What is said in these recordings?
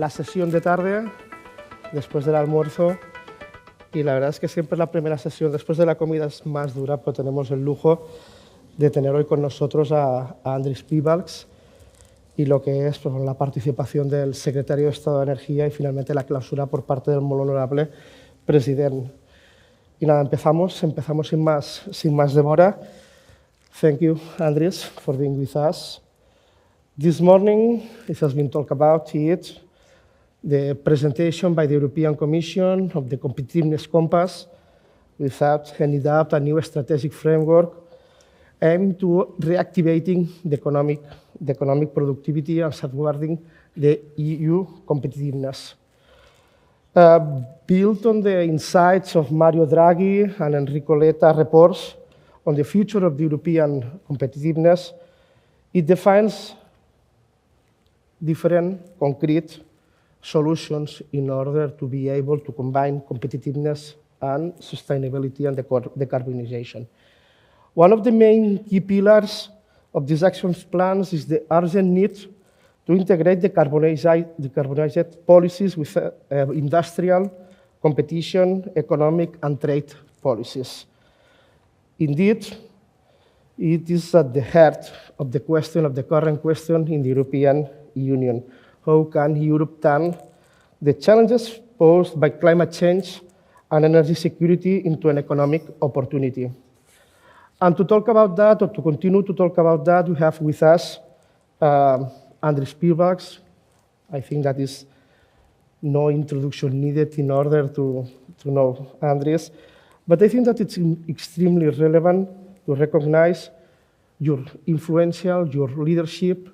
la sesión de tarde, después del almuerzo, y la verdad es que siempre la primera sesión después de la comida es más dura, pero tenemos el lujo de tener hoy con nosotros a Andris Piebalgs y lo que es pues, la participación del secretario de Estado de Energía y finalmente la clausura por parte del muy honorable Presidente. Y nada, empezamos sin más demora. Thank you, Andris, for being with us. This morning, it has been talked about it, the presentation by the European Commission of the Competitiveness Compass without any doubt a new strategic framework aimed to reactivating the economic productivity and safeguarding the EU competitiveness. Built on the insights of Mario Draghi and Enrico Letta reports on the future of the European competitiveness, it defines different concrete solutions in order to be able to combine competitiveness and sustainability and decarbonization. One of the main key pillars of these action plans is the urgent need to integrate decarbonized policies with industrial, competition, economic, and trade policies. Indeed, it is at the heart of the current question in the European Union. How can Europe turn the challenges posed by climate change and energy security into an economic opportunity? And to talk about that, or to continue to talk about that, we have with us Andris Piebalgs. I think that is no introduction needed in order to know Andris. But I think that it's extremely relevant to recognize your your leadership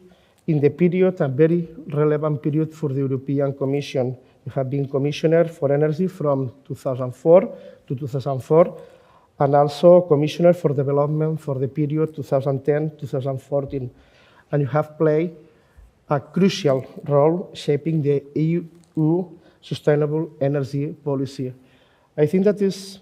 in the period, a very relevant period for the European Commission. You have been Commissioner for Energy from 2004 to 2004, and also Commissioner for Development for the period 2010-2014. And you have played a crucial role shaping the EU sustainable energy policy. I think that is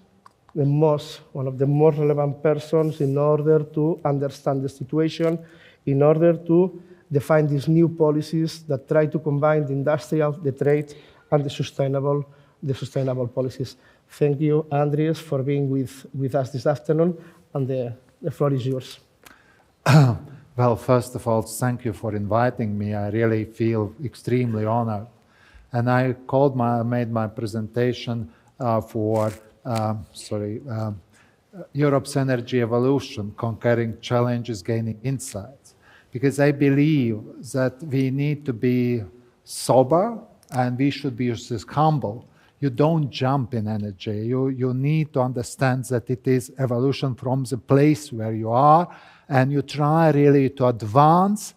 one of the most relevant persons in order to understand the situation, in order to define these new policies that try to combine the industrial, the trade, and the sustainable policies. Thank you, Andris, for being with us this afternoon, and the floor is yours. Well, first of all, thank you for inviting me. I really feel extremely honored. And I made my presentation for Europe's energy evolution, conquering challenges, gaining insights. Because I believe that we need to be sober and we should be just humble. You don't jump in energy. You need to understand that it is evolution from the place where you are, and you try really to advance.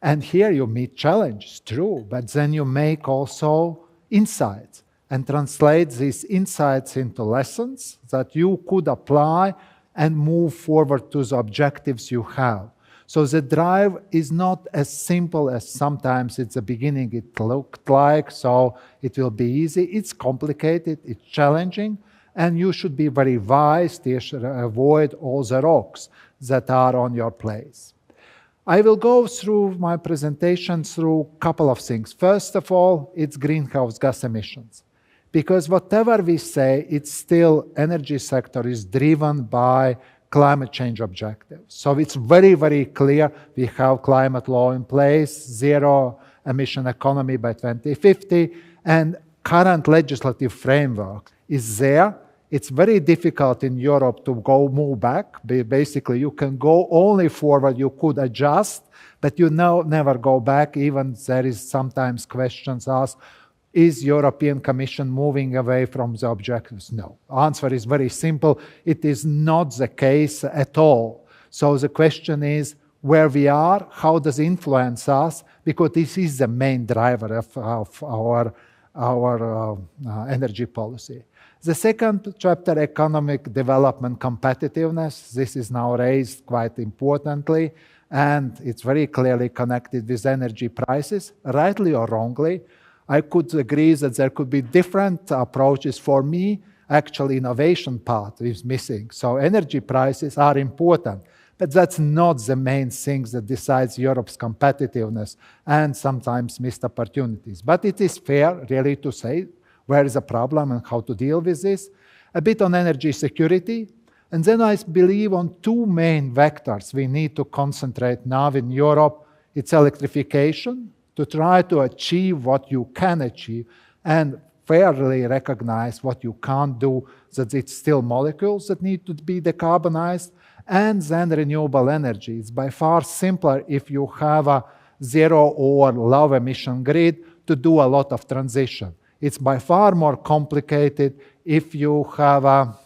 And here you meet challenges, true, but then you make also insights and translate these insights into lessons that you could apply and move forward to the objectives you have. So the drive is not as simple as sometimes at the beginning it looked like, so it will be easy. It's complicated, it's challenging, and you should be very wise to avoid all the rocks that are on your place. I will go through my presentation through a couple of things. First of all, it's greenhouse gas emissions. Because whatever we say, it's still energy sector is driven by climate change objectives. So it's very, very clear we have climate law in place, zero emission economy by 2050, and current legislative framework is there. It's very difficult in Europe to move back. Basically, you can go only forward, you could adjust, but you never go back. Even there is sometimes questions asked, is European Commission moving away from the objectives? No. Answer is very simple. It is not the case at all. So the question is where we are, how does it influence us, because this is the main driver of our energy policy. The second chapter, economic development competitiveness, this is now raised quite importantly, and it's very clearly connected with energy prices, rightly or wrongly. I could agree that there could be different approaches. For me, actually, innovation part is missing. So energy prices are important, But that's not the main thing that decides Europe's competitiveness and sometimes missed opportunities. But it is fair, really, to say where is the problem and how to deal with this. A bit on energy security. And then I believe on two main vectors we need to concentrate now in Europe. It's electrification, to try to achieve what you can achieve and fairly recognize what you can't do, that it's still molecules that need to be decarbonized, and then renewable energy. It's by far simpler if you have a zero or low emission grid to do a lot of transition. It's by far more complicated if you have a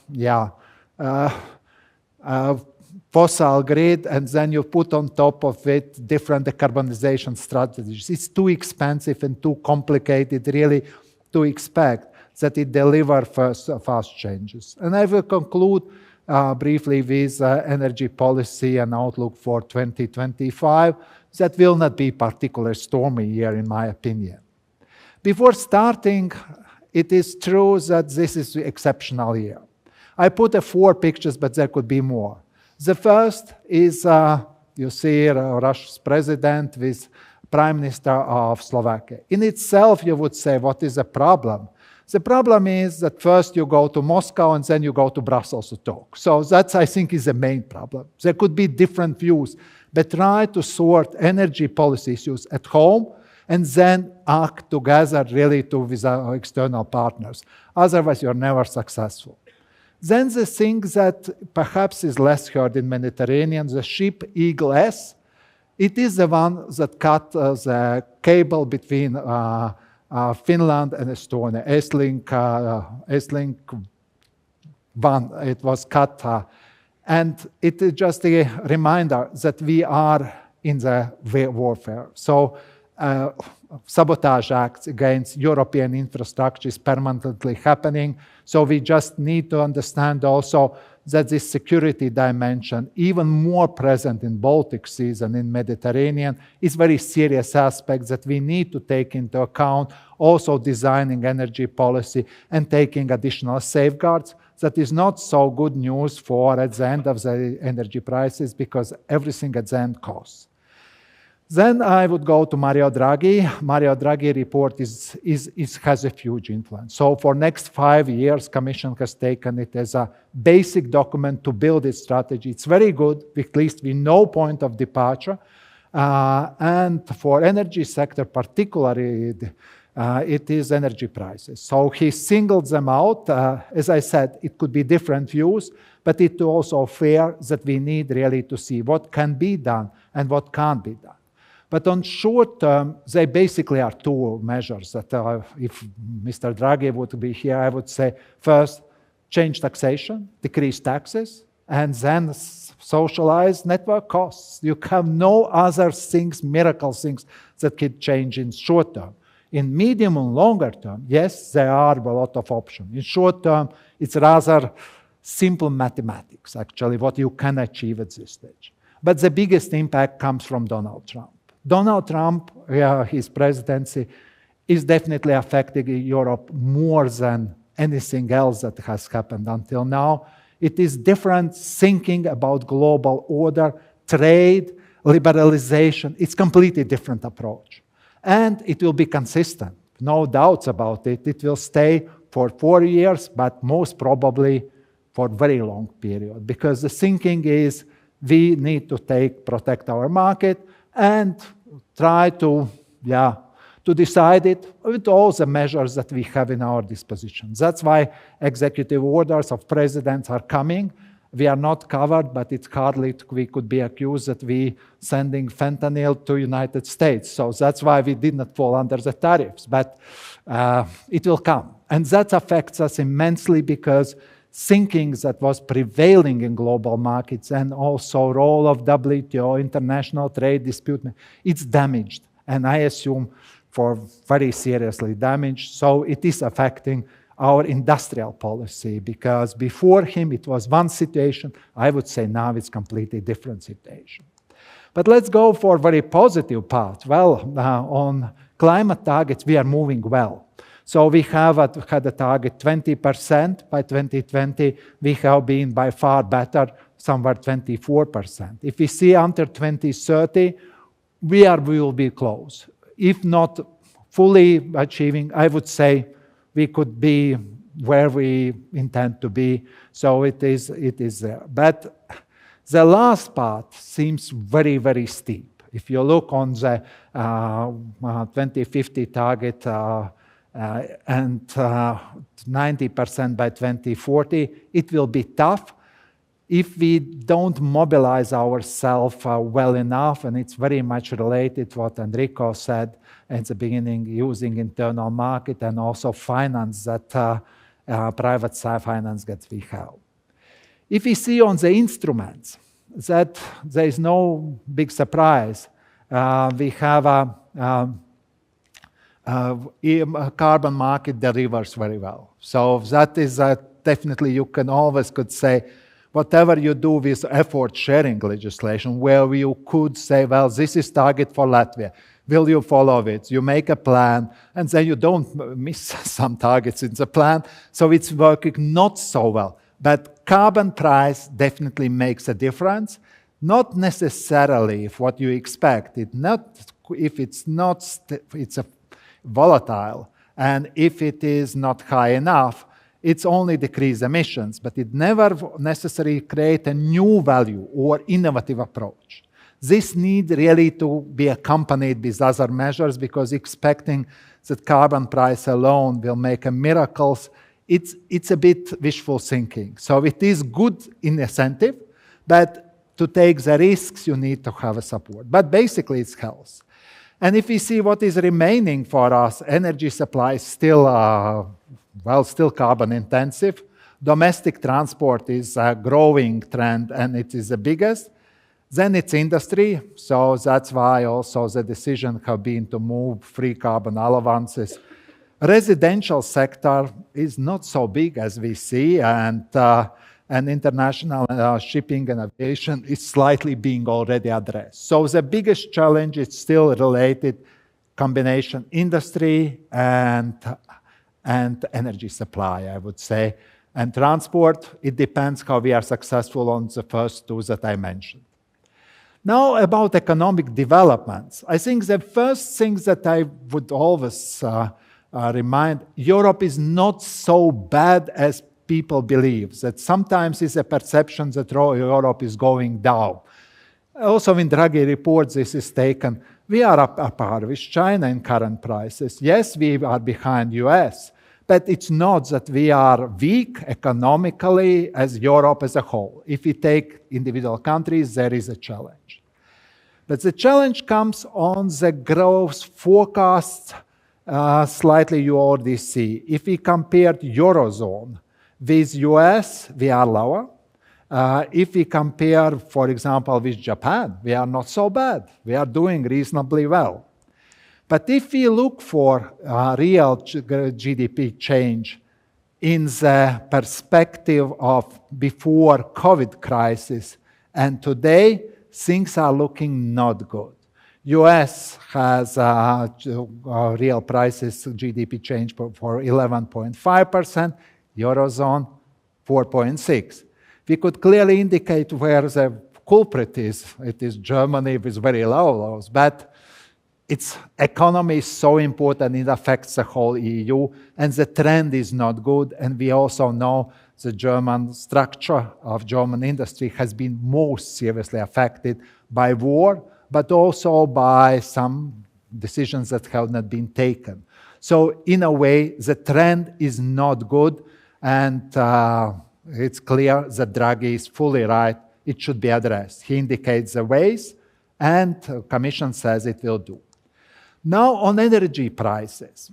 fossil grid and then you put on top of it different decarbonization strategies. It's too expensive and too complicated really to expect that it delivers fast changes. And I will conclude briefly with energy policy and outlook for 2025. That will not be a particularly stormy year in my opinion. Before starting, it is true that this is an exceptional year. I put 4 pictures, but there could be more. The first is, you see Russia's president with Prime Minister of Slovakia. In itself, you would say, what is the problem? The problem is that first you go to Moscow and then you go to Brussels to talk. So that, I think, is the main problem. There could be different views, but try to sort energy policy issues at home and then act together really with our external partners. Otherwise, you're never successful. Then the thing that perhaps is less heard in Mediterranean, the ship Eagle S, it is the one that cut the cable between Finland and Estonia. S-Link 1, it was cut. And it is just a reminder that we are in the warfare. So sabotage acts against European infrastructure is permanently happening. So we just need to understand also that this security dimension, even more present in Baltic Seas and in Mediterranean, is very serious aspect that we need to take into account, also designing energy policy and taking additional safeguards. That is not so good news for at the end of the energy prices because everything at the end costs. Then I would go to Mario Draghi. Mario Draghi report has a huge influence. So for next 5 years, Commission has taken it as a basic document to build its strategy. It's very good, at least we know point of departure. And for energy sector particularly, it is energy prices. So he singled them out. As I said, it could be different views, but it also fair that we need really to see what can be done and what can't be done. But on short term, they basically are 2 measures that if Mr. Draghi would be here, I would say, first, change taxation, decrease taxes, and then socialize network costs. You have no other things, miracle things that could change in short term. In medium and longer term, yes, there are a lot of options. In short term, it's rather simple mathematics, actually, what you can achieve at this stage. But the biggest impact comes from Donald Trump. Donald Trump, his presidency, is definitely affecting Europe more than anything else that has happened until now. It is different thinking about global order, trade, liberalization. It's completely different approach. And it will be consistent, no doubts about it. It will stay for 4 years, but most probably for a very long period. Because the thinking is we need to protect our market and try to decide it with all the measures that we have in our disposition. That's why executive orders of presidents are coming. We are not covered, but it's hardly we could be accused that we sending fentanyl to United States. So that's why we did not fall under the tariffs, but it will come. And that affects us immensely because thinking that was prevailing in global markets and also role of WTO, international trade dispute, it's damaged. And I assume for very seriously damaged. So it is affecting our industrial policy because before him it was one situation. I would say now it's completely different situation. But let's go for a very positive part. Well, on climate targets, we are moving well. So we have had a target 20% by 2020. We have been by far better somewhere 24%. If we see under 2030, we will be close. If not fully achieving, I would say we could be where we intend to be. So it is there. But the last part seems very, very steep. If you look on the 2050 target and 90% by 2040, it will be tough if we don't mobilize ourselves well enough, and it's very much related to what Enrico said at the beginning, using internal market and also finance that private side finance that we have. If we see on the instruments that there is no big surprise, we have a carbon market delivers very well. So that is definitely, you can always could say, whatever you do with effort sharing legislation, where you could say, well, this is target for Latvia. Will you follow it? You make a plan, and then you don't miss some targets in the plan, so it's working not so well. But carbon price definitely makes a difference, not necessarily if what you expect. It's a volatile, and if it is not high enough, it's only decrease emissions, but it never necessarily create a new value or innovative approach. This needs really to be accompanied with other measures, because expecting that carbon price alone will make miracles, it's a bit wishful thinking. So it is good incentive, but to take the risks, you need to have a support. But basically, it's health. And if we see what is remaining for us, energy supply is still still carbon intensive. Domestic transport is a growing trend, and it is the biggest. Then it's industry, so that's why also the decision have been to move free carbon allowances. Residential sector is not so big as we see, and international shipping and aviation is slightly being already addressed. So the biggest challenge is still related combination industry and energy supply, I would say. And transport, it depends how we are successful on the first two that I mentioned. Now about economic developments. I think the first thing that I would always remind, Europe is not so bad as people believe. That sometimes is a perception that Europe is going down. Also in Draghi reports this is taken. We are up par with China in current prices. Yes, we are behind US, but it's not that we are weak economically as Europe as a whole. If we take individual countries, there is a challenge. But the challenge comes on the growth forecasts. Slightly you already see. If we compare Eurozone with US, we are lower. If we compare, for example, with Japan, we are not so bad. We are doing reasonably well. But if we look for real GDP change in the perspective of before COVID crisis and today, things are looking not good. US has real prices GDP change for 11.5%, Eurozone 4.6%. We could clearly indicate where the culprit is. It is Germany with very low lows, but its economy is so important, it affects the whole EU, and the trend is not good. And we also know the German structure of German industry has been most seriously affected by war, but also by some decisions that have not been taken. So in a way, the trend is not good, and it's clear that Draghi is fully right. It should be addressed. He indicates the ways, and the Commission says it will do. Now on energy prices.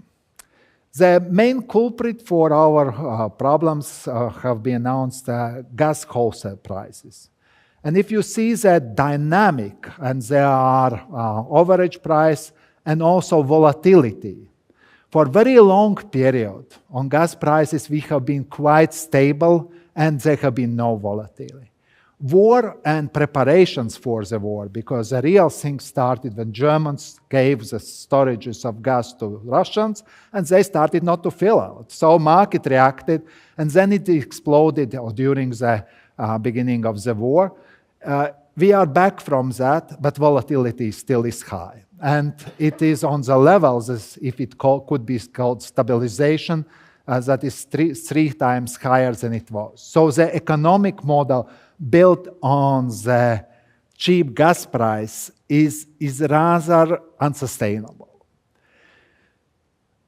The main culprit for our problems have been announced, gas wholesale prices. And if you see that dynamic, and there are average price and also volatility, for a very long period on gas prices we have been quite stable and there have been no volatility. War and preparations for the war, because the real thing started when Germans gave the storages of gas to Russians and they started not to fill out. So market reacted, and then it exploded during the beginning of the war. We are back from that, but volatility still is high. And it is on the levels, as if it could be called stabilization, that is three times higher than it was. So the economic model built on the cheap gas price is rather unsustainable.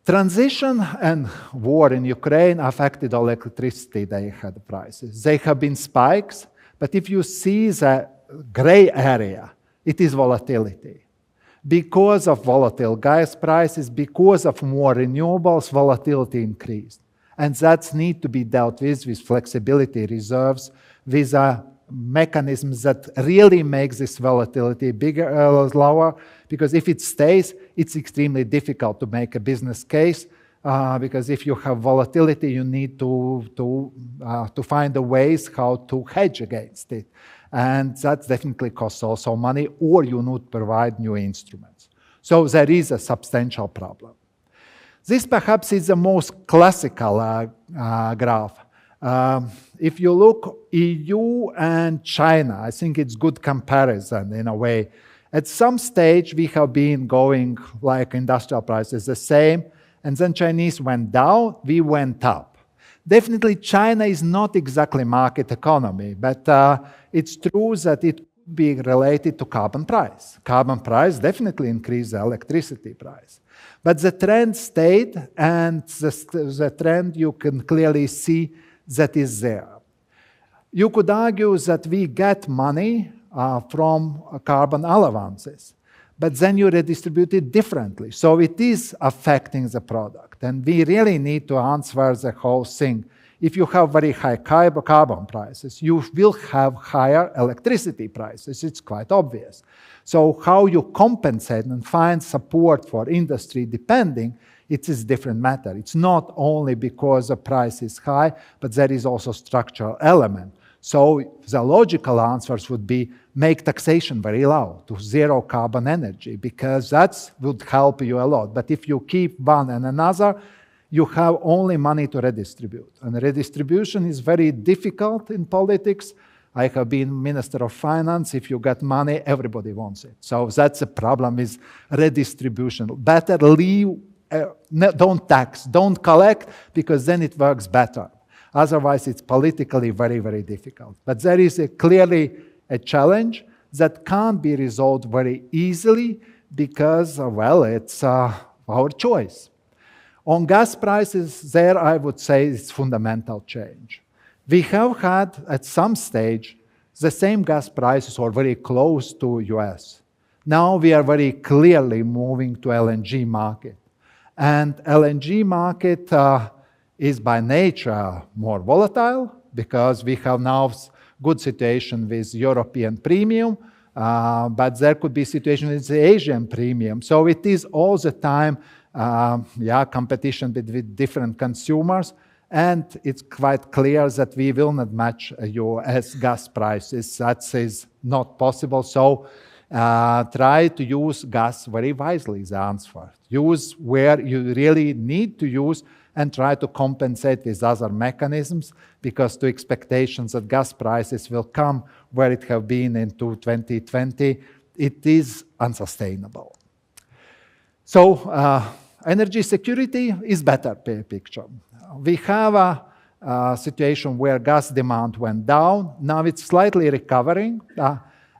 Transition and war in Ukraine affected electricity they had prices. They have been spikes, but if you see the gray area, it is volatility. Because of volatile gas prices, because of more renewables, volatility increased. And that needs to be dealt with flexibility reserves, with mechanisms that really makes this volatility bigger, lower, because if it stays, it's extremely difficult to make a business case, because if you have volatility, you need to find the ways how to hedge against it. And that definitely costs also money, or you need to provide new instruments. So there is a substantial problem. This perhaps is the most classical graph. If you look EU and China, I think it's good comparison in a way. At some stage, we have been going like industrial prices the same, and then Chinese went down, we went up. Definitely, China is not exactly market economy, but it's true that it could be related to carbon price. Carbon price definitely increased the electricity price. But the trend stayed, and the trend you can clearly see that is there. You could argue that we get money from carbon allowances, but then you redistribute it differently. So it is affecting the product. And we really need to answer the whole thing. If you have very high carbon prices, you will have higher electricity prices. It's quite obvious. So how you compensate and find support for industry depending, it is a different matter. It's not only because the price is high, but there is also structural element. So the logical answers would be make taxation very low to zero carbon energy, because that would help you a lot. But if you keep one and another, you have only money to redistribute. And redistribution is very difficult in politics. I have been Minister of Finance. If you get money, everybody wants it. So that's a problem with redistribution. Better leave, don't tax, don't collect, because then it works better. Otherwise, it's politically very, very difficult. But there is clearly a challenge that can't be resolved very easily because, well, it's our choice. On gas prices, there I would say it's fundamental change. We have had, at some stage, the same gas prices or very close to US. Now we are very clearly moving to LNG market. And LNG market is by nature more volatile because we have now good situation with European premium, but there could be situation with the Asian premium. So it is all the time competition with different consumers, and it's quite clear that we will not match US gas prices. That is not possible. So try to use gas very wisely is the answer. Use where you really need to use and try to compensate with other mechanisms, because the expectations that gas prices will come where it have been in 2020, it is unsustainable. So energy security is better picture. We have a situation where gas demand went down. Now it's slightly recovering,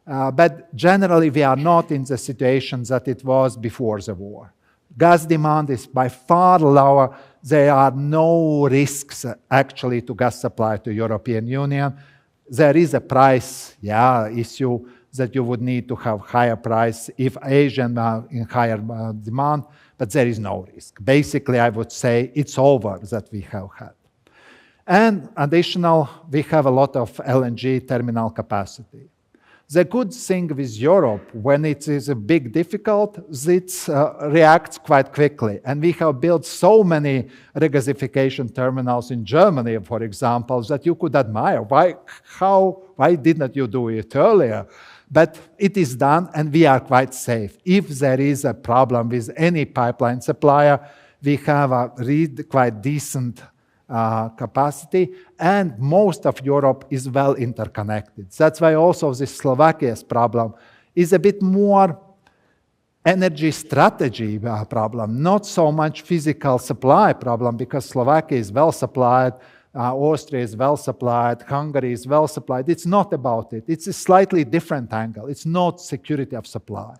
but generally we are not in the situation that it was before the war. Gas demand is by far lower. There are no risks actually to gas supply to European Union. There is a price issue that you would need to have higher price if Asian in higher demand, but there is no risk. Basically, I would say it's over that we have had. And additional, we have a lot of LNG terminal capacity. The good thing with Europe, when it is a big difficult, it reacts quite quickly. And we have built so many regasification terminals in Germany, for example, that you could admire. Why didn't you do it earlier? But it is done, and we are quite safe. If there is a problem with any pipeline supplier, we have a quite decent capacity, and most of Europe is well interconnected. That's why also this Slovakia's problem is a bit more energy strategy problem, not so much physical supply problem, because Slovakia is well supplied, Austria is well supplied, Hungary is well supplied. It's not about it. It's a slightly different angle. It's not security of supply.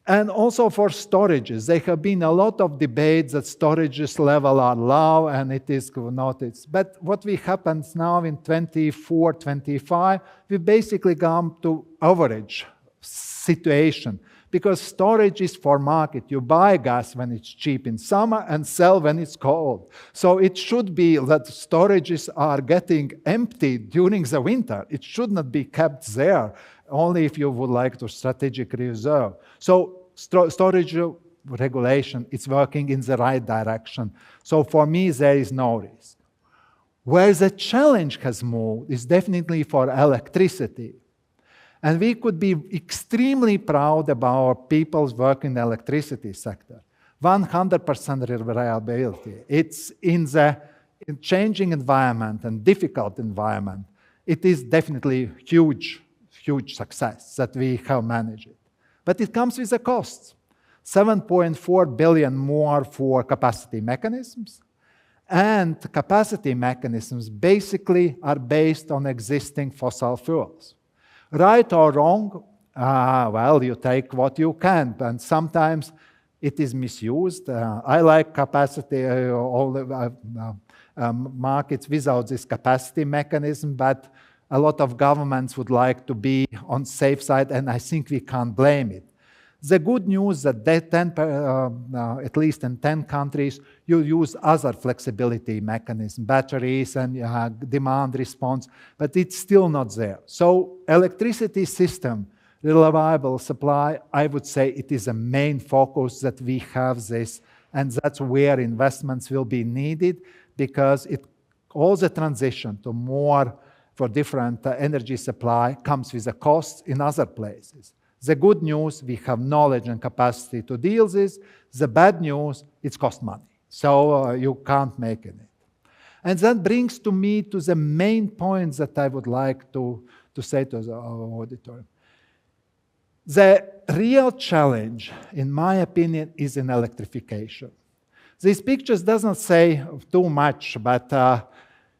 And also for storages, there have been a lot of debates that storages level are low and it is not. But what we happens now in 24, 25, we basically come to average situation. Because storage is for market. You buy gas when it's cheap in summer and sell when it's cold. So it should be that storages are getting empty during the winter. It should not be kept there, only if you would like to strategic reserve. So storage regulation is working in the right direction. So for me, there is no risk. Where the challenge has moved is definitely for electricity. And we could be extremely proud about our people's work in the electricity sector. 100% reliability. It's in the changing environment and difficult environment. It is definitely huge success that we have managed it. But it comes with a cost. 7.4 billion more for capacity mechanisms. And capacity mechanisms basically are based on existing fossil fuels. Right or wrong, well, you take what you can, and sometimes it is misused. I like capacity, markets without this capacity mechanism, but a lot of governments would like to be on safe side, and I think we can't blame it. The good news that at least in 10 countries, you use other flexibility mechanisms, batteries and demand response, but it's still not there. So electricity system, reliable supply, I would say it is a main focus that we have this, and that's where investments will be needed, because all the transition to more for different energy supply comes with a cost in other places. The good news, we have knowledge and capacity to deal with this. The bad news, it costs money. So you can't make it. And that brings me to the main points that I would like to say to the auditorium. The real challenge, in my opinion, is in electrification. These pictures doesn't say too much, but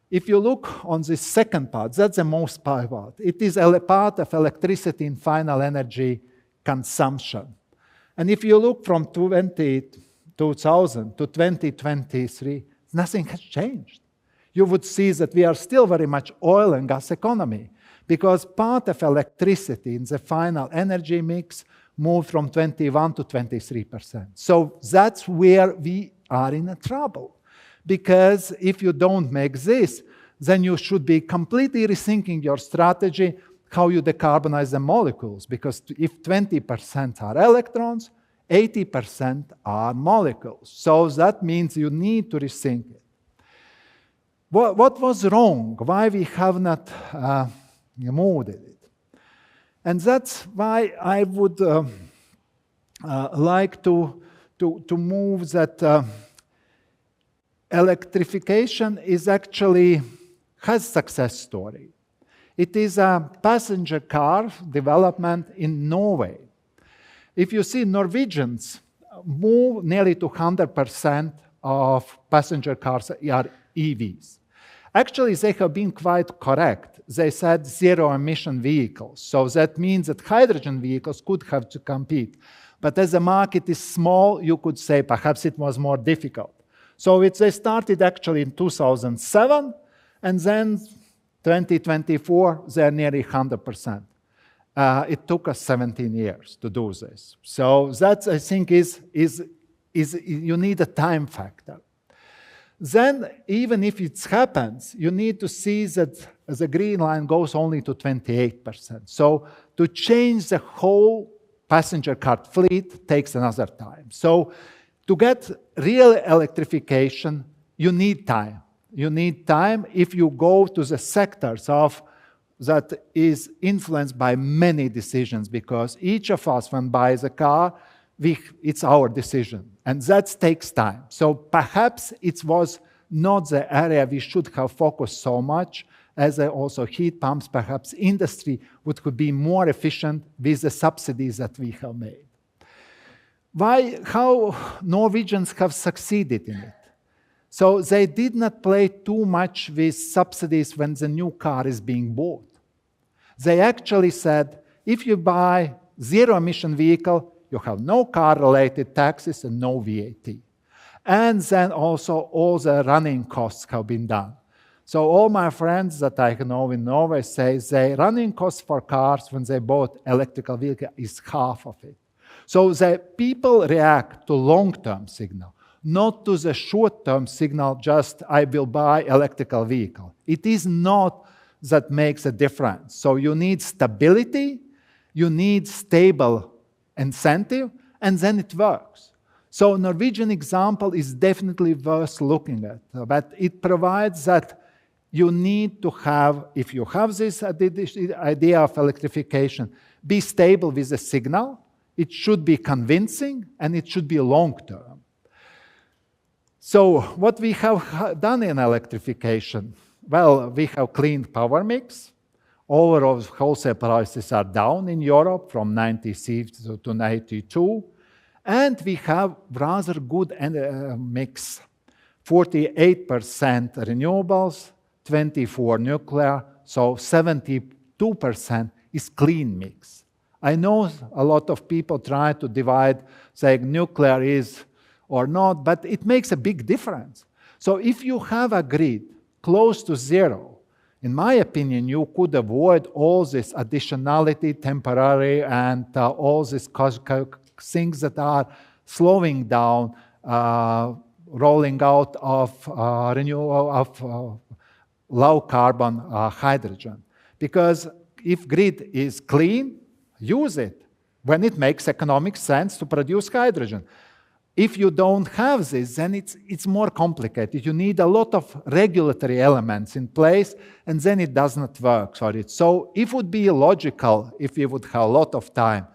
if you look on the second part, that's the most part. It is a part of electricity in final energy consumption. And if you look from 2000 to 2023, nothing has changed. You would see that we are still very much oil and gas economy, because part of electricity in the final energy mix moved from 21 to 23%. So that's where we are in trouble. Because if you don't make this, then you should be completely rethinking your strategy, how you decarbonize the molecules. Because if 20% are electrons, 80% are molecules. So that means you need to rethink it. What was wrong? Why we have not moved it? And that's why I would like to move that electrification is actually has success story. It is a passenger car development in Norway. If you see, Norwegians move nearly to 100% of passenger cars are EVs. Actually, they have been quite correct. They said zero-emission vehicles. So that means that hydrogen vehicles could have to compete. But as the market is small, you could say perhaps it was more difficult. So they started actually in 2007, and then 2024, they're nearly 100%. It took us 17 years to do this. So that, I think, is you need a time factor. Then, even if it happens, you need to see that the green line goes only to 28%. So to change the whole passenger car fleet takes another time. So to get real electrification, you need time. You need time if you go to the sectors that is influenced by many decisions, because each of us, when buys a car, it's our decision, and that takes time. So perhaps it was not the area we should have focused so much, as also heat pumps. Perhaps industry could be more efficient with the subsidies that we have made. How Norwegians have succeeded in it? So they did not play too much with subsidies when the new car is being bought. They actually said, if you buy zero-emission vehicle, you have no car-related taxes and no VAT. And then also all the running costs have been done. So all my friends that I know in Norway say the running costs for cars when they bought electrical vehicle is half of it. So the people react to long-term signal, not to the short-term signal, just I will buy electrical vehicle. It is not that makes a difference. So you need stability, you need stable incentive, and then it works. So Norwegian example is definitely worth looking at, but it provides that you need to have, if you have this idea of electrification, be stable with the signal, it should be convincing, and it should be long-term. So what we have done in electrification, well, we have cleaned power mix. Overall wholesale prices are down in Europe from 96 to 92. And we have rather good mix. 48% renewables, 24% nuclear, so 72% is clean mix. I know a lot of people try to divide, saying nuclear is or not, but it makes a big difference. So if you have a grid close to zero, in my opinion, you could avoid all this additionality, temporary, and all these things that are slowing down, rolling out of low carbon hydrogen. Because if grid is clean, use it when it makes economic sense to produce hydrogen. If you don't have this, then it's more complicated. You need a lot of regulatory elements in place, and then it does not work for it. So it would be logical if you would have a lot of time.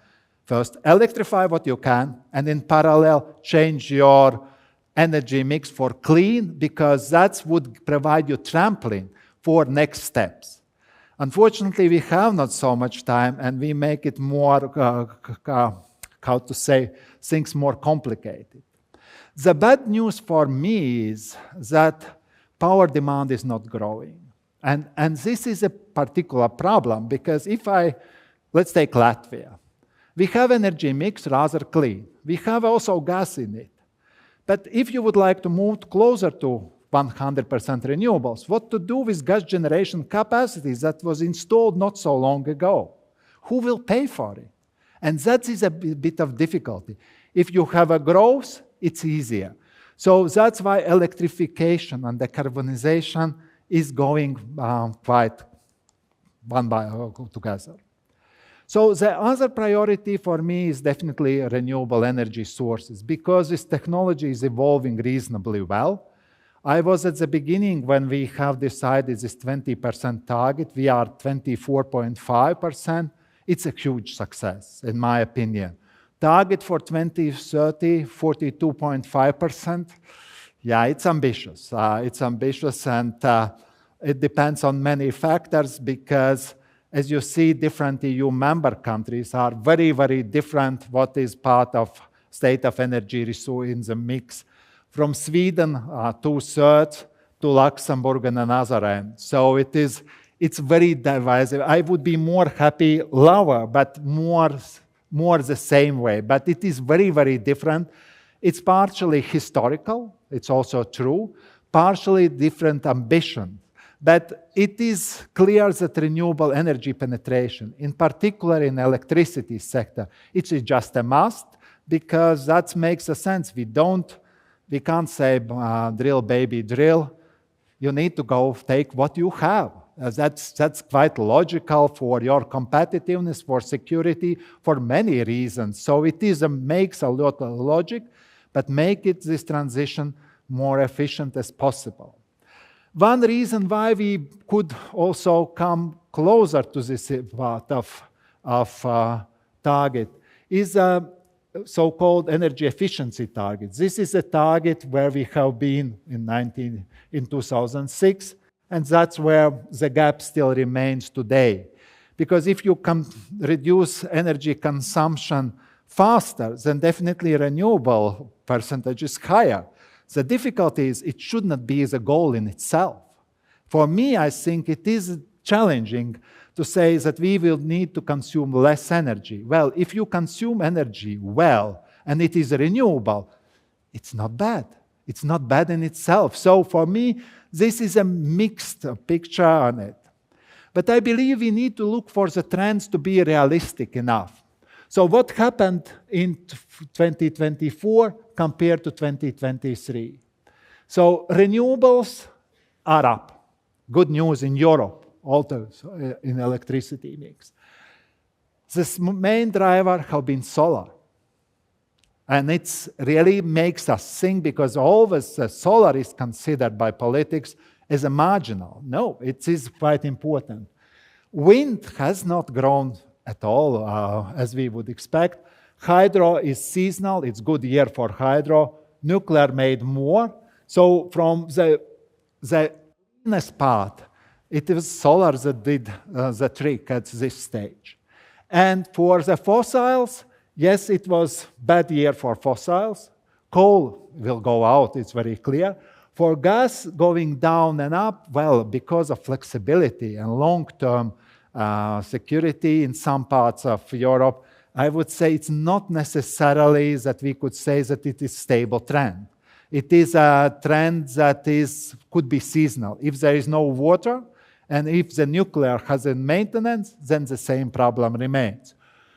First, electrify what you can, and in parallel, change your energy mix for clean, because that would provide you trampoline for next steps. Unfortunately, we have not so much time, and we make it more, how to say, things more complicated. The bad news for me is that power demand is not growing. And this is a particular problem, because let's take Latvia. We have energy mix rather clean. We have also gas in it. But if you would like to move closer to 100% renewables, what to do with gas generation capacities that was installed not so long ago? Who will pay for it? And that is a bit of difficulty. If you have a growth, it's easier. So that's why electrification and decarbonization is going quite one by together. So the other priority for me is definitely renewable energy sources, because this technology is evolving reasonably well. I was at the beginning when we have decided this 20% target. We are 24.5%. It's a huge success, in my opinion. Target for 2030, 42.5%. Yeah, it's ambitious. And it depends on many factors, because as you see, different EU member countries are very, very different what is part of state of energy resource in the mix. From Sweden, 2/3, to Luxembourg and another end. So it's very divisive. I would be more happy lower, but more the same way. But it is very, very different. It's partially historical, it's also true, partially different ambition. But it is clear that renewable energy penetration, in particular in electricity sector, it's just a must, because that makes a sense. We can't say drill, baby, drill. You need to go take what you have. That's quite logical for your competitiveness, for security, for many reasons. So it makes a lot of logic, but make this transition more efficient as possible. One reason why we could also come closer to this part of target is so-called energy efficiency targets. This is a target where we have been in 2006, and that's where the gap still remains today. Because if you reduce energy consumption faster, then definitely renewable percentage is higher. The difficulty is it should not be the goal in itself. For me, I think it is challenging to say that we will need to consume less energy. Well, if you consume energy well and it is renewable, it's not bad. It's not bad in itself. So for me, this is a mixed picture on it. But I believe we need to look for the trends to be realistic enough. So what happened in 2024 compared to 2023? So renewables are up. Good news in Europe. Also in electricity mix. The main driver have been solar. And it really makes us think, because always solar is considered by politics as a marginal. No, it is quite important. Wind has not grown at all as we would expect. Hydro is seasonal, it's good year for hydro. Nuclear made more. So from the cleanest part, it was solar that did the trick at this stage. And for the fossils, yes, it was bad year for fossils. Coal will go out, it's very clear. For gas going down and up, well, because of flexibility and long-term security in some parts of Europe, I would say it's not necessarily that we could say that it is a stable trend. It is a trend that could be seasonal. If there is no water, and if the nuclear has a maintenance, then the same problem remains.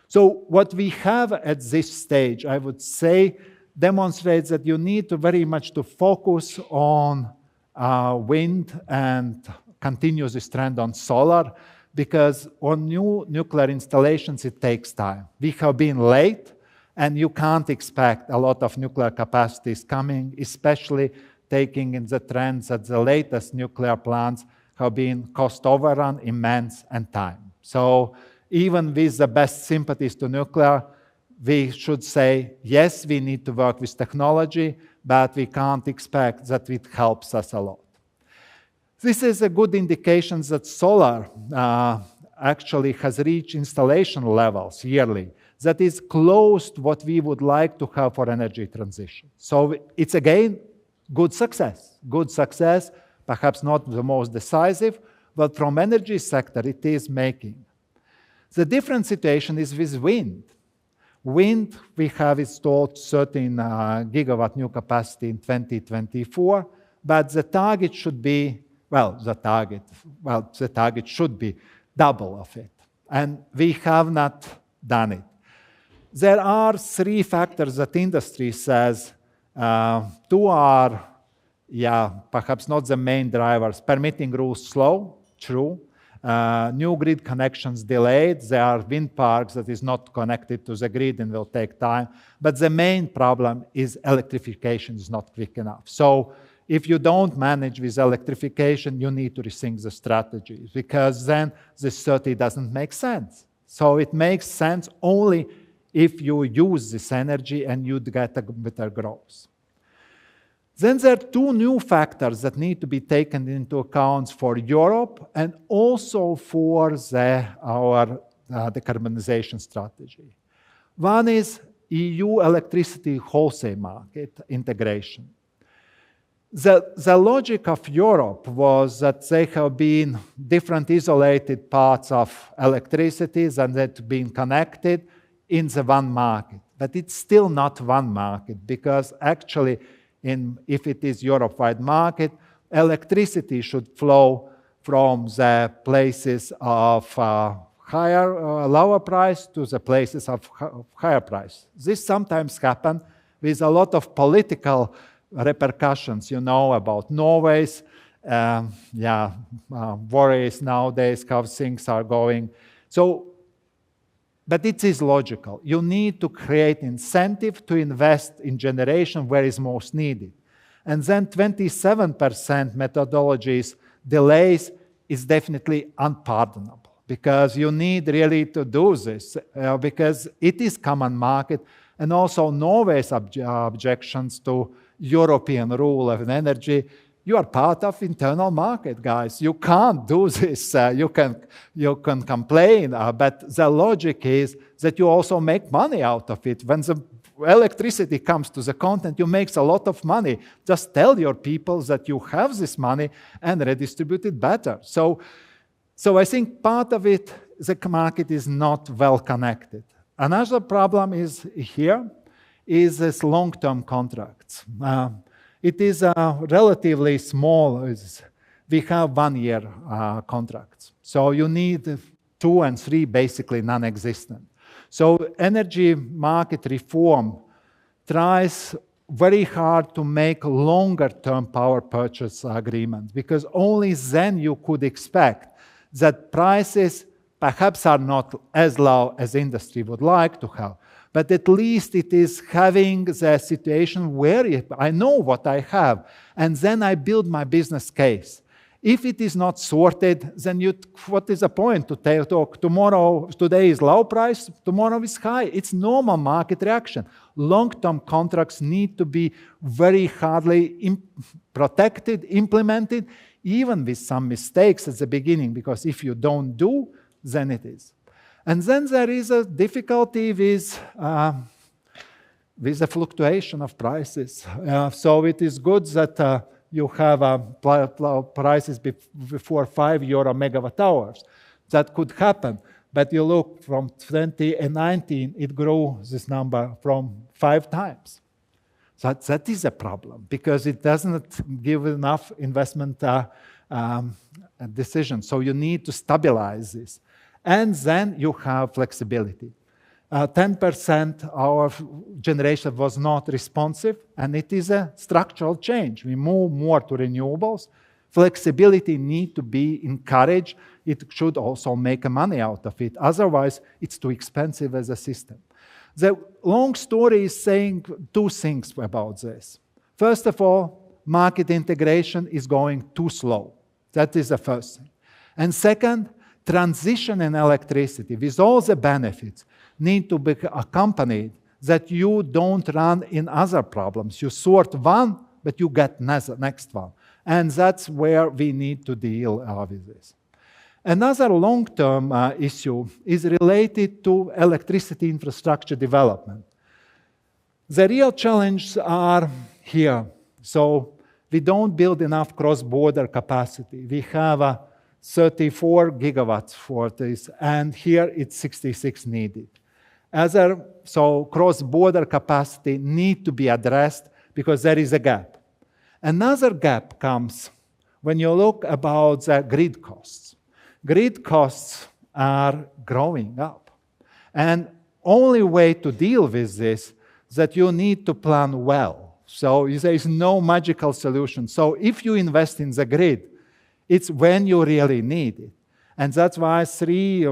So what we have at this stage, I would say, demonstrates that you need to very much to focus on wind and continue this trend on solar, because on new nuclear installations, it takes time. We have been late, and you can't expect a lot of nuclear capacities coming, especially taking in the trends that the latest nuclear plants have been cost overrun, immense, and time. So even with the best sympathies to nuclear, we should say, yes, we need to work with technology, but we can't expect that it helps us a lot. This is a good indication that solar actually has reached installation levels yearly that is close to what we would like to have for energy transition. So it's again, good success, perhaps not the most decisive, but from energy sector it is making. The different situation is with wind. Wind, we have installed 13 gigawatt new capacity in 2024, but the target should be, the target should be double of it. And we have not done it. There are three factors that industry says, two are, perhaps not the main drivers. Permitting rules slow, true. New grid connections delayed. There are wind parks that is not connected to the grid and will take time. But the main problem is electrification is not quick enough. So if you don't manage with electrification, you need to rethink the strategy, because then the 30 doesn't make sense. So it makes sense only if you use this energy and you'd get a better growth. Then there are two new factors that need to be taken into account for Europe and also for our decarbonization strategy. One is EU electricity wholesale market integration. The logic of Europe was that they have been different isolated parts of electricity and that been connected in the one market. But it's still not one market, because actually, if it is Europe-wide market, electricity should flow from the places of lower price to the places of higher price. This sometimes happens with a lot of political repercussions, about Norway's worries nowadays, how things are going. But it is logical. You need to create incentive to invest in generation where is most needed. And then 27% methodologies delays is definitely unpardonable, because you need really to do this, because it is common market, And also Norway's objections to European rule of energy. You are part of internal market, guys. You can't do this. You can complain, but the logic is that you also make money out of it. When the electricity comes to the continent, you make a lot of money. Just tell your people that you have this money and redistribute it better. So I think part of it, the market is not well connected. Another problem is here is this long-term contracts. It is relatively small. We have 1 year contracts. So you need 2 and 3 basically non-existent. So energy market reform tries very hard to make longer-term power purchase agreements, because only then you could expect that prices perhaps are not as low as industry would like to have, but at least it is having the situation where I know what I have, and then I build my business case. If it is not sorted, then what is the point to talk tomorrow? Today is low price, tomorrow is high. It's normal market reaction. Long-term contracts need to be very hardly protected, implemented, even with some mistakes at the beginning, because if you don't do, then it is. And then there is a difficulty with the fluctuation of prices. So it is good that you have prices before €5 megawatt hours. That could happen. But you look from 2019, it grew this number from 5 times. So that is a problem, because it doesn't give enough investment decision. So you need to stabilize this. And then you have flexibility. 10% our generation was not responsive, and it is a structural change. We move more to renewables. Flexibility needs to be encouraged. It should also make money out of it. Otherwise, it's too expensive as a system. The long story is saying 2 things about this. First of all, market integration is going too slow. That is the first thing. And second, transition in electricity, with all the benefits, need to be accompanied that you don't run in other problems. You sort one, but you get next one. And that's where we need to deal with this. Another long-term issue is related to electricity infrastructure development. The real challenges are here. So we don't build enough cross-border capacity. We have 34 gigawatts for this, and here it's 66 needed. So cross-border capacity need to be addressed because there is a gap. Another gap comes when you look about the grid costs. Grid costs are growing up. And only way to deal with this is that you need to plan well. So there is no magical solution. So if you invest in the grid, it's when you really need it. And that's why 3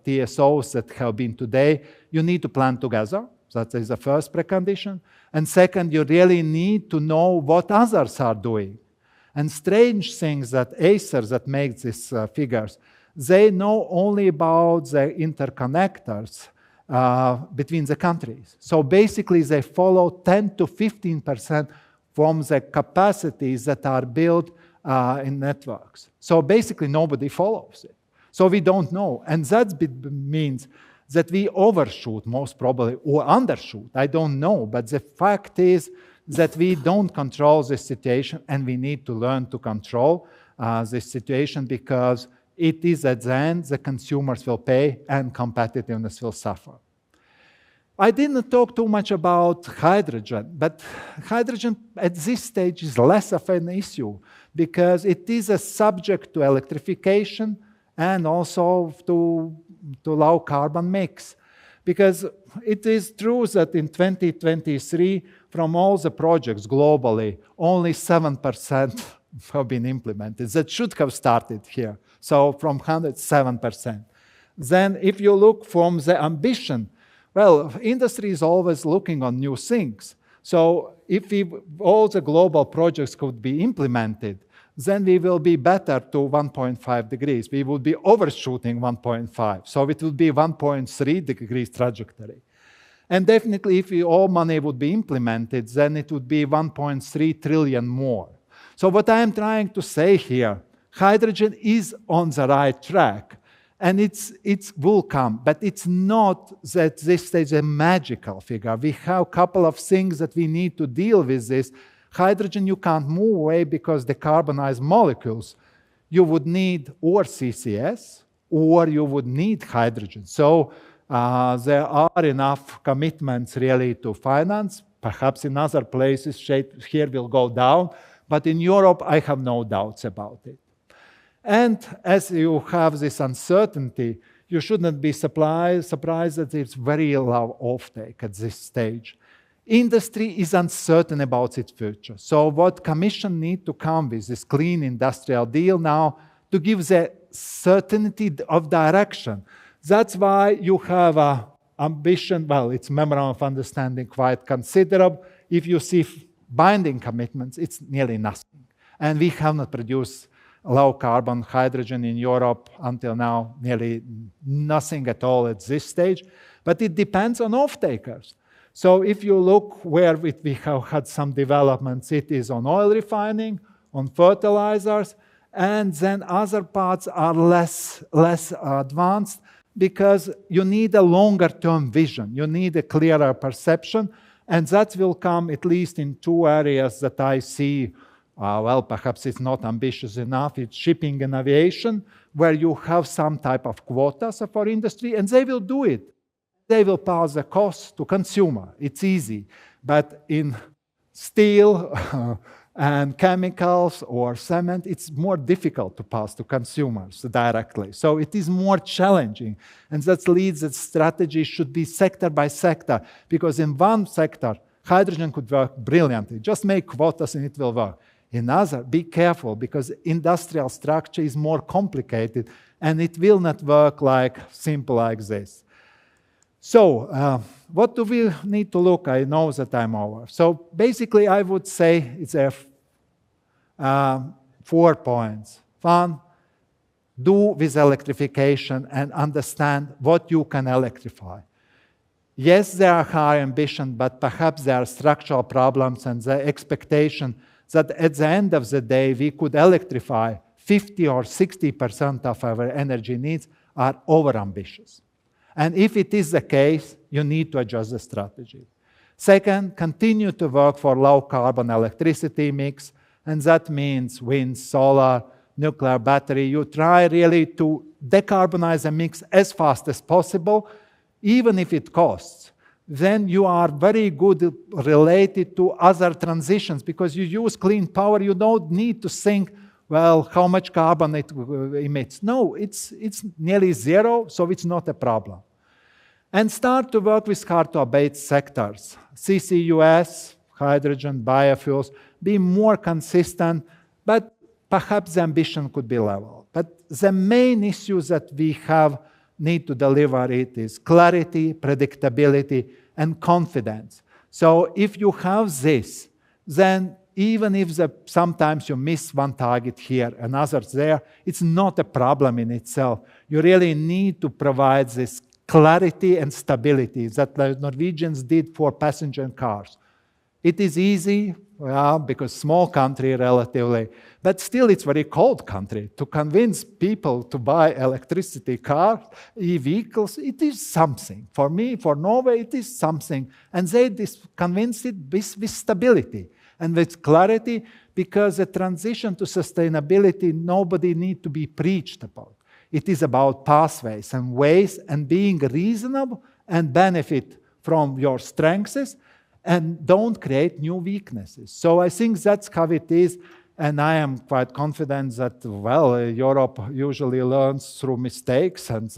TSOs that have been today, you need to plan together. That is the first precondition. And second, you really need to know what others are doing. And strange things that Acer that makes these figures, they know only about the interconnectors between the countries. So basically, they follow 10 to 15% from the capacities that are built in networks. So basically, nobody follows it. So we don't know. And that means that we overshoot most probably, or undershoot. I don't know. But the fact is that we don't control this situation, and we need to learn to control this situation, because it is at the end the consumers will pay and competitiveness will suffer. I didn't talk too much about hydrogen, but hydrogen at this stage is less of an issue because it is a subject to electrification and also to low carbon mix. Because it is true that in 2023, from all the projects globally, only 7% have been implemented. That should have started here. So from 107%. Then if you look from the ambition, well, industry is always looking on new things. So if all the global projects could be implemented, then we will be better to 1.5 degrees. We would be overshooting 1.5. So it would be 1.3 degrees trajectory. And definitely, if all money would be implemented, then it would be 1.3 trillion more. So what I am trying to say here, hydrogen is on the right track, and it will come, but it's not that this is a magical figure. We have a couple of things that we need to deal with this. Hydrogen you can't move away because the carbonized molecules. You would need or CCS, or you would need hydrogen. So there are enough commitments really to finance. Perhaps in other places, here will go down, but in Europe, I have no doubts about it. And as you have this uncertainty, you shouldn't be surprised that it's very low offtake at this stage. Industry is uncertain about its future. So what Commission need to come with is clean industrial deal now to give the certainty of direction. That's why you have an ambition, well, it's memorandum of understanding quite considerable. If you see binding commitments, it's nearly nothing. And we have not produced low-carbon hydrogen in Europe until now, nearly nothing at all at this stage. But it depends on off-takers. So if you look where we have had some developments, it is on oil refining, on fertilizers, and then other parts are less advanced because you need a longer-term vision. You need a clearer perception, and that will come at least in two areas that I see. Well, perhaps it's not ambitious enough. It's shipping and aviation, where you have some type of quotas for industry, and they will do it. They will pass the cost to consumer. It's easy. But in steel and chemicals or cement, it's more difficult to pass to consumers directly. So it is more challenging. And that leads that strategy should be sector by sector, because in one sector, hydrogen could work brilliantly. Just make quotas and it will work. In other, be careful, because industrial structure is more complicated and it will not work like simple like this. So what do we need to look? I know that I'm over. So basically, I would say it's 4 points. One, do with electrification and understand what you can electrify. Yes, there are high ambition, but perhaps there are structural problems and the expectation that at the end of the day, we could electrify 50 or 60% of our energy needs are over-ambitious. And if it is the case, you need to adjust the strategy. Second, continue to work for low-carbon electricity mix, and that means wind, solar, nuclear battery. You try really to decarbonize the mix as fast as possible, even if it costs. Then you are very good related to other transitions, because you use clean power, you don't need to think, well, how much carbon it emits. No, it's nearly zero, so it's not a problem. And start to work with hard-to-abate sectors. CCUS, hydrogen, biofuels, be more consistent, but perhaps the ambition could be level. But the main issues that we need to deliver it is clarity, predictability, and confidence. So if you have this, then even if sometimes you miss one target here and others there, it's not a problem in itself. You really need to provide this clarity and stability that the Norwegians did for passenger cars. It is easy, well, because small country relatively, but still it's very cold country. To convince people to buy electricity cars, e-vehicles, it is something. For me, for Norway, it is something. And they convinced it with stability and with clarity, because the transition to sustainability, nobody needs to be preached about. It is about pathways and ways and being reasonable and benefit from your strengths and don't create new weaknesses. So I think that's how it is, and I am quite confident that, well, Europe usually learns through mistakes, and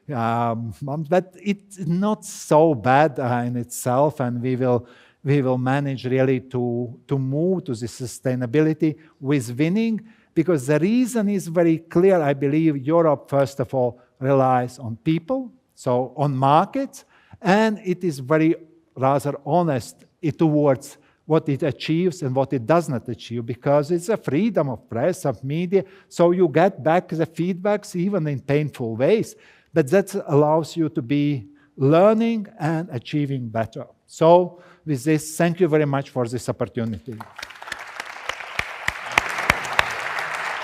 but it's not so bad in itself, and we will manage really to move to the sustainability with winning, because the reason is very clear. I believe Europe, first of all, relies on people, so on markets, and it is very rather honest towards what it achieves and what it does not achieve, because it's a freedom of press, of media, so you get back the feedbacks even in painful ways, but that allows you to be learning and achieving better. So with this, thank you very much for this opportunity.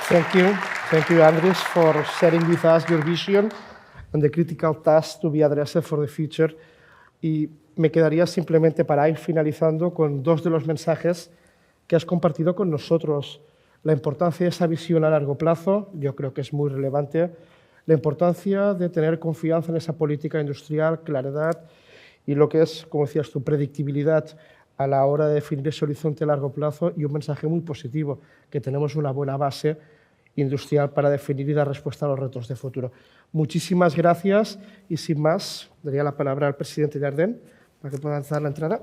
Thank you, Andris, for sharing with us your vision and the critical tasks to be addressed for the future. Y me quedaría simplemente para ir finalizando con dos de los mensajes que has compartido con nosotros. La importancia de esa visión a largo plazo, yo creo que es muy relevante. La importancia de tener confianza en esa política industrial, claridad y lo que es, como decías tú, predictibilidad a la hora de definir ese horizonte a largo plazo y un mensaje muy positivo, que tenemos una buena base industrial para definir y dar respuesta a los retos de futuro. Muchísimas gracias y sin más, daría la palabra al presidente Jardén para que pueda dar la entrada.